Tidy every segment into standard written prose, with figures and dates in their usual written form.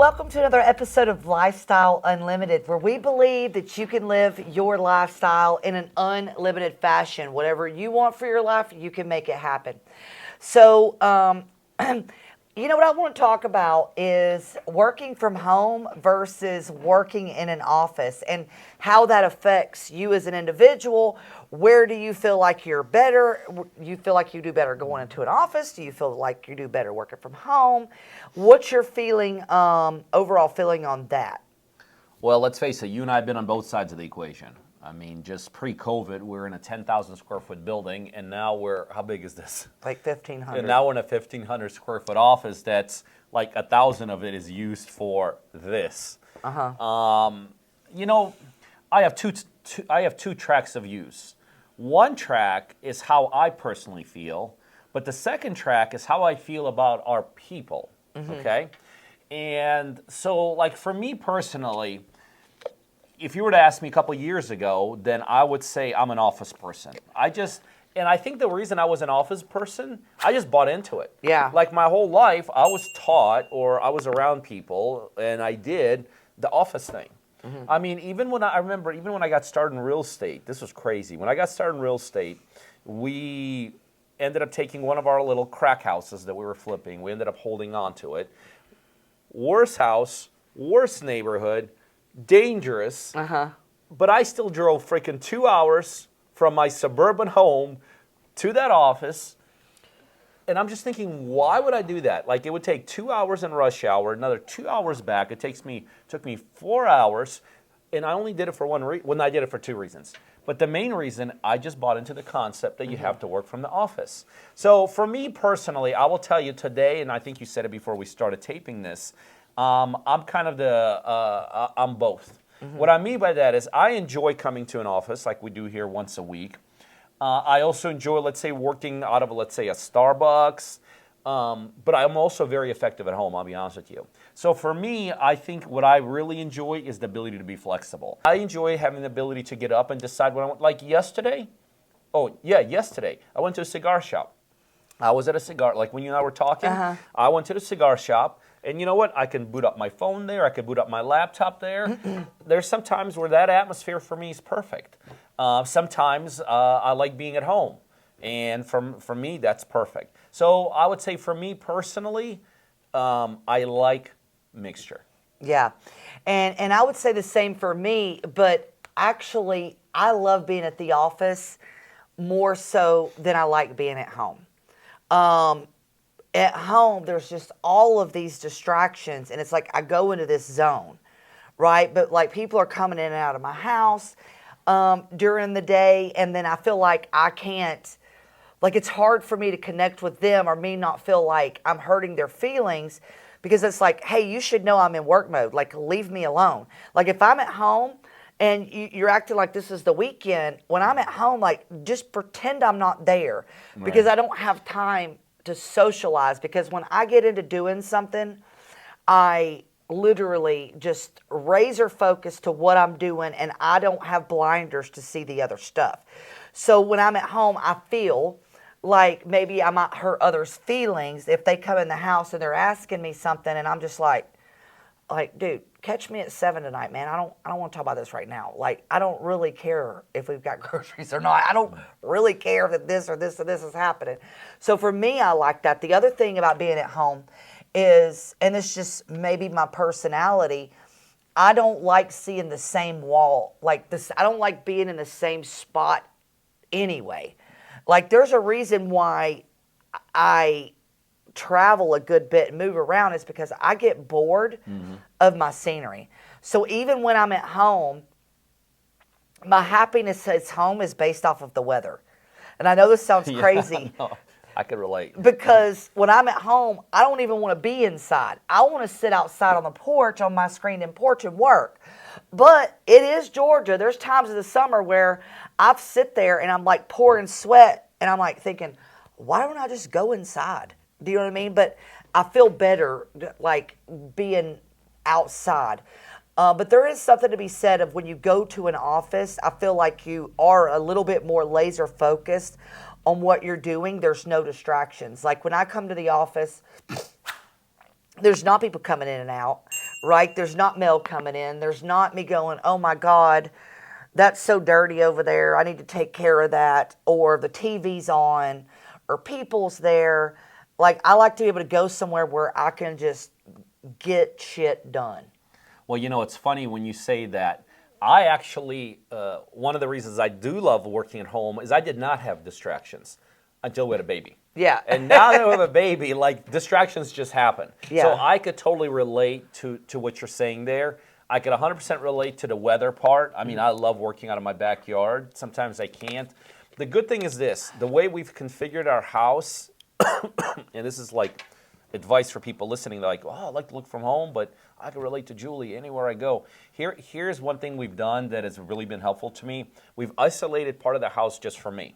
welcome to another episode of Lifestyle Unlimited, where we believe that you can live your lifestyle in an unlimited fashion. Whatever you want for your life, you can make it happen. So, you know what I want to talk about is working from home versus working in an office and how that affects you as an individual. Where do you feel like you're better? You feel like you do better going into an office? Do you feel like you do better working from home? What's your feeling, overall feeling on that? Well, let's face it, you and I have been on both sides of the equation. I mean, just pre-COVID, we're in a 10,000 square foot building, and now how big is this? Like 1,500. And now we're in a 1,500 square foot office that's like 1,000 of it is used for this. You know, I have two tracks of use. One track is how I personally feel, but the second track is how I feel about our people, okay? And so, like, for me personally, if you were to ask me a couple years ago, then I would say I'm an office person. And I think the reason I was an office person, I just bought into it. Yeah. Like my whole life, I was taught or I was around people and I did the office thing. I mean, even when I got started in real estate, this was crazy. When I got started in real estate, we ended up taking one of our little crack houses that we were flipping. We ended up holding on to it. Worst house, worst neighborhood, dangerous, but I still drove freaking 2 hours from my suburban home to that office, and I'm just thinking, why would I do that? Like, it would take 2 hours in rush hour, another 2 hours back. It took me 4 hours, and I only did it for I did it for two reasons. But the main reason, I just bought into the concept that you have to work from the office. So for me personally, I will tell you today, and I think you said it before we started taping this, I'm kind of I'm both. What I mean by that is I enjoy coming to an office like we do here once a week. I also enjoy, let's say, working out of, let's say, a Starbucks. But I'm also very effective at home, I'll be honest with you. So for me, I think what I really enjoy is the ability to be flexible. I enjoy having the ability to get up and decide what I want. Like yesterday, I went to a cigar shop. I was at a cigar, like when you and I were talking, I went to the cigar shop. And you know what? I can boot up my phone there. I can boot up my laptop there. There's some times where that atmosphere for me is perfect. Sometimes I like being at home. And for me, that's perfect. So I would say for me personally, I like mixture. Yeah. And I would say the same for me, but actually I love being at the office more so than I like being at home. At home, there's just all of these distractions, and it's like I go into this zone, right? But like people are coming in and out of my house during the day, and then I feel like I can't, like it's hard for me to connect with them or me not feel like I'm hurting their feelings because it's like, hey, you should know I'm in work mode. Like, leave me alone. Like if I'm at home and you're acting like this is the weekend, when I'm at home, like just pretend I'm not there because I don't have time to socialize, because when I get into doing something, I literally just razor focus to what I'm doing and I don't have blinders to see the other stuff. So when I'm at home, I feel like maybe I might hurt others' feelings if they come in the house and they're asking me something and I'm just like, dude, catch me at 7 tonight, man. I don't want to talk about this right now. Like, I don't really care if we've got groceries or not. I don't really care that this or this or this is happening. So for me, I like that. The other thing about being at home is, and it's just maybe my personality, I don't like seeing the same wall. Like this, I don't like being in the same spot anyway. Like there's a reason why I travel a good bit and move around is because I get bored of my scenery. So even when I'm at home, my happiness at home is based off of the weather. And I know this sounds crazy. I can relate. Because when I'm at home, I don't even want to be inside. I want to sit outside on the porch, on my screened-in porch and work. But it is Georgia. There's times in the summer where I sit there and I'm like pouring sweat and I'm like thinking, why don't I just go inside? Do you know what I mean? But I feel better like being outside. But there is something to be said of when you go to an office, I feel like you are a little bit more laser focused on what you're doing. There's no distractions. Like when I come to the office, there's not people coming in and out, right? There's not mail coming in. There's not me going, oh my God, that's so dirty over there. I need to take care of that. Or the TV's on, or people's there. Like, I like to be able to go somewhere where I can just get shit done. Well, it's funny when you say that. I actually, one of the reasons I do love working at home is I did not have distractions until we had a baby. Yeah. And now that we have a baby, like, distractions just happen. Yeah. So I could totally relate to what you're saying there. I could 100% relate to the weather part. I mean, I love working out of my backyard. Sometimes I can't. The good thing is this, the way we've configured our house, and this is like advice for people listening, they're like, oh, I like to look from home, but I can relate to Julie anywhere I go. Here's one thing we've done that has really been helpful to me. We've isolated part of the house just for me.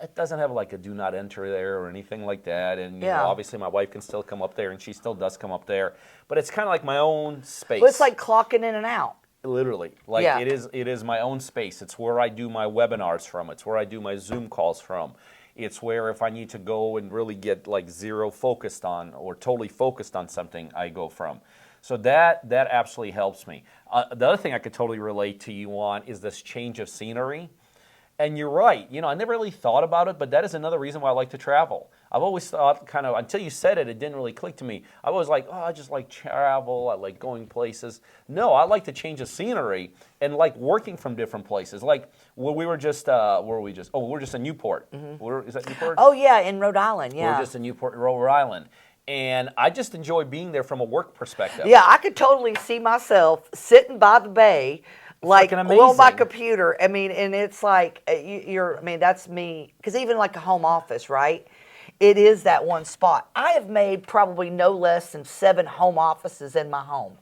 It doesn't have like a do not enter there or anything like that. And you know, obviously my wife can still come up there, and she still does come up there. But it's kind of like my own space. Well, it's like clocking in and out. Literally. Like it is my own space. It's where I do my webinars from. It's where I do my Zoom calls from. It's where if I need to go and really get like zero focused on or totally focused on something, I go from. So that absolutely helps me. The other thing I could totally relate to you on is this change of scenery. And you're right. I never really thought about it, but that is another reason why I like to travel. I've always thought kind of, until you said it, it didn't really click to me. I was like, oh, I just like travel. I like going places. No, I like to change the scenery and like working from different places. Like, well, we were just, where were we just? Oh, we're just in Newport. Is that Newport? Oh, yeah, in Rhode Island, yeah. We're just in Newport, Rhode Island. And I just enjoy being there from a work perspective. Yeah, I could totally see myself sitting by the bay, like on my computer. I mean, and it's like that's me. Because even like a home office, right? It is that one spot. I have made probably no less than 7 home offices in my home.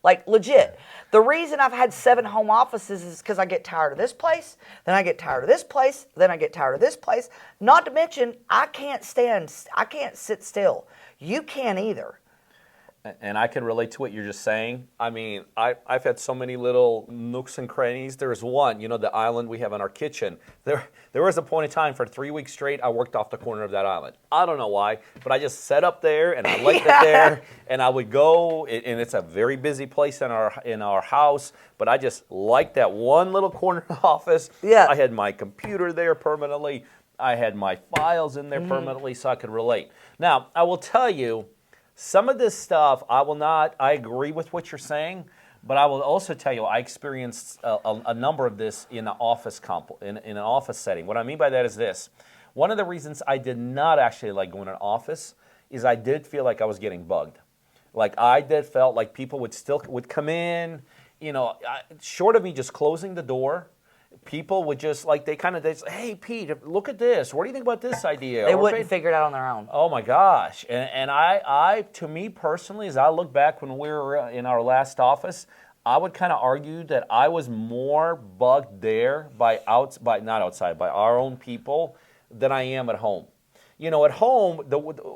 Like, legit. The reason I've had 7 home offices is because I get tired of this place, then I get tired of this place, then I get tired of this place. Not to mention, I can't sit still. You can't either. And I can relate to what you're just saying. I mean, I've had so many little nooks and crannies. There's one, the island we have in our kitchen. There was a point in time for 3 weeks straight, I worked off the corner of that island. I don't know why, but I just set up there, and I liked it there, and I would go, and it's a very busy place in our house, but I just liked that one little corner office. Yeah. I had my computer there permanently. I had my files in there permanently, so I could relate. Now, I will tell you, some of this stuff, I agree with what you're saying, but I will also tell you, I experienced a number of this in an office in an office setting. What I mean by that is this. One of the reasons I did not actually like going to an office is I did feel like I was getting bugged. Like felt like people would come in, short of me just closing the door, people would just they'd say, hey, Pete, look at this. What do you think about this idea? They wouldn't figure it out on their own. Oh my gosh. And I, to me personally, as I look back when we were in our last office, I would kind of argue that I was more bugged there by our own people than I am at home. At home,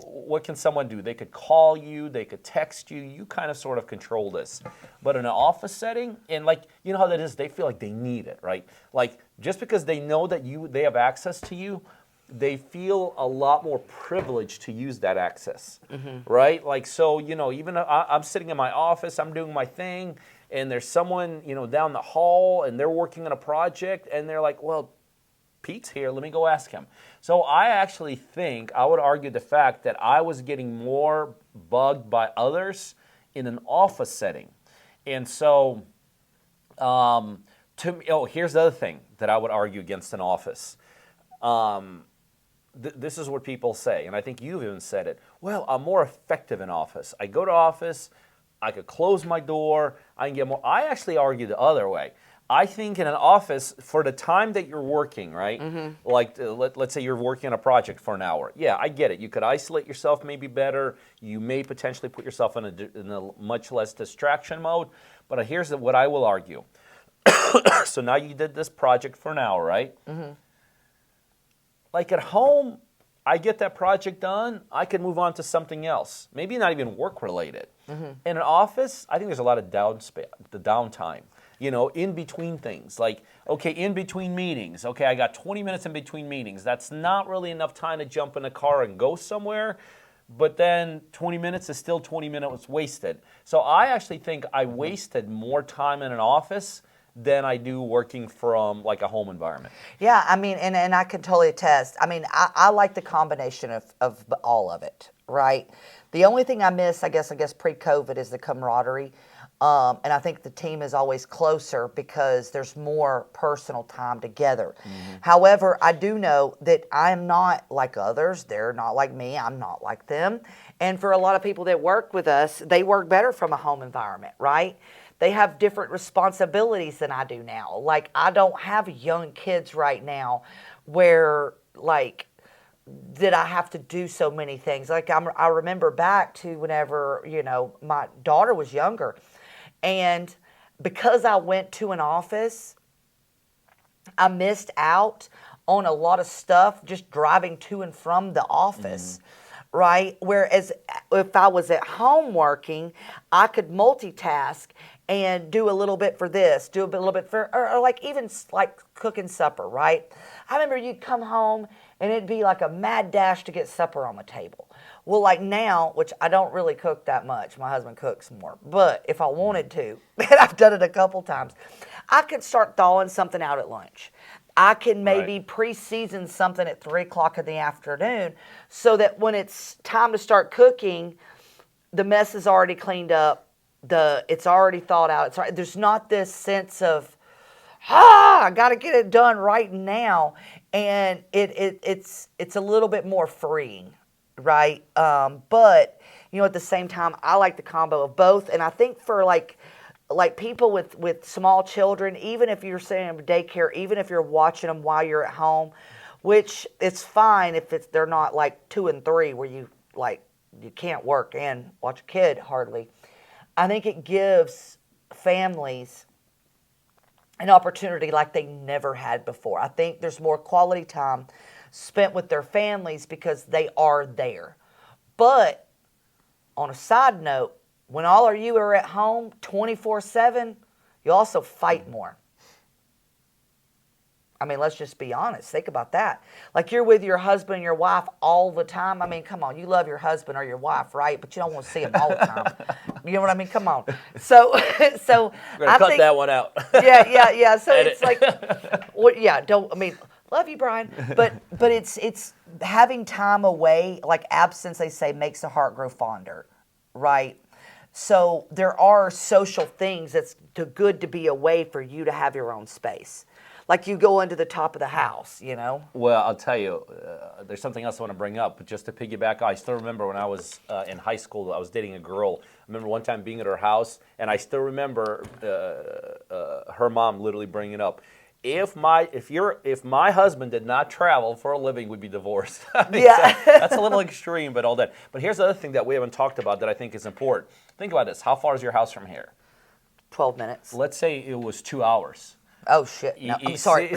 what can someone do? They could call you, they could text you, you kind of sort of control this. But in an office setting, and how that is, they feel like they need it, right? Like, just because they know that they have access to you, they feel a lot more privileged to use that access, right? Like, so, even I'm sitting in my office, I'm doing my thing, and there's someone, down the hall, and they're working on a project, and they're like, well, Pete's here, let me go ask him. So I actually think, I would argue the fact that I was getting more bugged by others in an office setting. And so, here's the other thing that I would argue against an office. This is what people say, and I think you've even said it. Well, I'm more effective in office. I go to office, I could close my door, I can get more. I actually argue the other way. I think in an office, for the time that you're working, right? Like, let's say you're working on a project for an hour. Yeah, I get it. You could isolate yourself maybe better. You may potentially put yourself in a much less distraction mode. But here's what I will argue. So now you did this project for an hour, right? Like at home, I get that project done, I can move on to something else. Maybe not even work related. In an office, I think there's a lot of downtime. In between things. Like, okay, in between meetings. Okay, I got 20 minutes in between meetings. That's not really enough time to jump in a car and go somewhere. but then 20 minutes is still 20 minutes wasted. So I actually think I wasted more time in an office than I do working from like a home environment. Yeah, I mean, and I can totally attest. I mean, I like the combination of all of it, right? The only thing I miss, I guess pre-COVID is the camaraderie. And I think the team is always closer because there's more personal time together. However, I do know that I'm not like others. They're not like me. I'm not like them. And for a lot of people that work with us, they work better from a home environment, right? They have different responsibilities than I do now. Like, I don't have young kids right now where, like, that I have to do so many things. Like, I remember back to whenever, my daughter was younger. And because I went to an office, I missed out on a lot of stuff just driving to and from the office, right? Whereas if I was at home working, I could multitask and do a little bit for this, do a little bit for, or like even like cooking supper, right? I remember you'd come home and it'd be like a mad dash to get supper on the table. Well, like now, which I don't really cook that much, my husband cooks more, but if I wanted to, and I've done it a couple times, I could start thawing something out at lunch. I can maybe pre-season something at 3 o'clock in the afternoon so that when it's time to start cooking, the mess is already cleaned up, it's already thawed out. There's not this sense of, I got to get it done right now, and it's a little bit more freeing, right? But at the same time, I like the combo of both, and I think for like people with small children, even if you're sending them to daycare, even if you're watching them while you're at home, which it's fine if they're not like 2 and 3 where you can't work and watch a kid hardly. I think it gives families an opportunity like they never had before. I think there's more quality time spent with their families because they are there. But on a side note, when all of you are at home 24/7, you also fight more. I mean, let's just be honest. Think about that. Like, you're with your husband and your wife all the time. I mean, come on. You love your husband or your wife, right? But you don't want to see them all the time. You know what I mean? Come on. So We're gonna cut that one out. Yeah. So it's like, love you, Brian. But it's having time away, like absence, they say, makes the heart grow fonder, right? So there are social things that's good to be away for you to have your own space. Like you go into the top of the house, Well, I'll tell you, there's something else I want to bring up. But just to piggyback, I still remember when I was in high school, I was dating a girl. I remember one time being at her house, and I still remember her mom literally bringing it up. If my husband did not travel for a living, we'd be divorced. That's a little extreme, but all that. But here's the other thing that we haven't talked about that I think is important. Think about this. How far is your house from here? 12 minutes. Let's say it was 2 hours. Oh, shit. No, I'm sorry.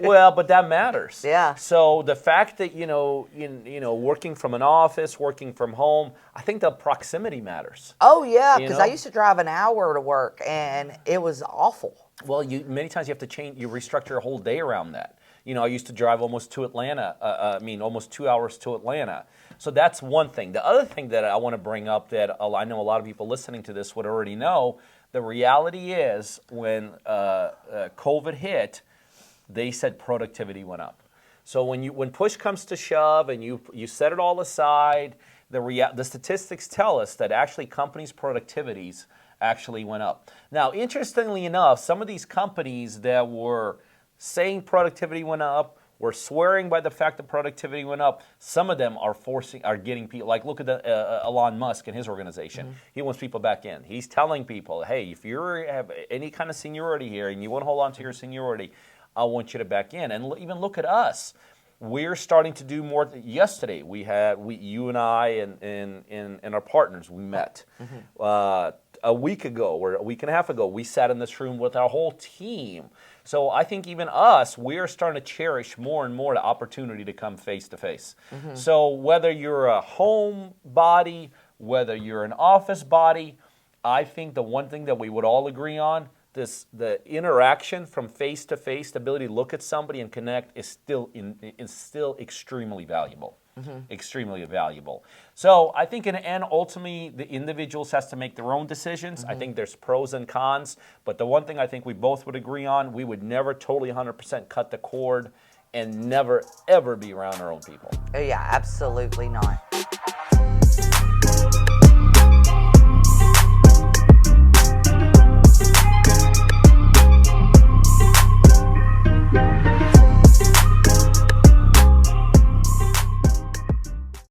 Well, but that matters. Yeah. So the fact that, working from an office, working from home, I think the proximity matters. Oh, yeah, because I used to drive an hour to work, and it was awful. Well, many times you have to change, you restructure your whole day around that. I used to drive almost 2 hours to Atlanta. So that's one thing. The other thing that I want to bring up that I know a lot of people listening to this would already know, the reality is when COVID hit, they said productivity went up. So when push comes to shove and you set it all aside, the statistics tell us that actually companies' productivities actually went up. Now, interestingly enough, some of these companies that were saying productivity went up, were swearing by the fact that productivity went up. Some of them are getting people, like look at Elon Musk and his organization. He wants people back in. He's telling people, hey, if you have any kind of seniority here and you want to hold on to your seniority, I want you to back in. And even look at us. We're starting to do more. Yesterday, you and I and our partners, we met. A week ago or a week and a half ago, we sat in this room with our whole team. So I think even us, we're starting to cherish more and more the opportunity to come face to face. So whether you're a home body, whether you're an office body, I think the one thing that we would all agree on, the interaction from face to face, the ability to look at somebody and connect is still extremely valuable. Extremely valuable. So I think in the end, ultimately, the individuals has to make their own decisions. I think there's pros and cons, but the one thing I think we both would agree on, we would never totally 100% cut the cord and never, ever be around our own people. Oh, yeah, absolutely not.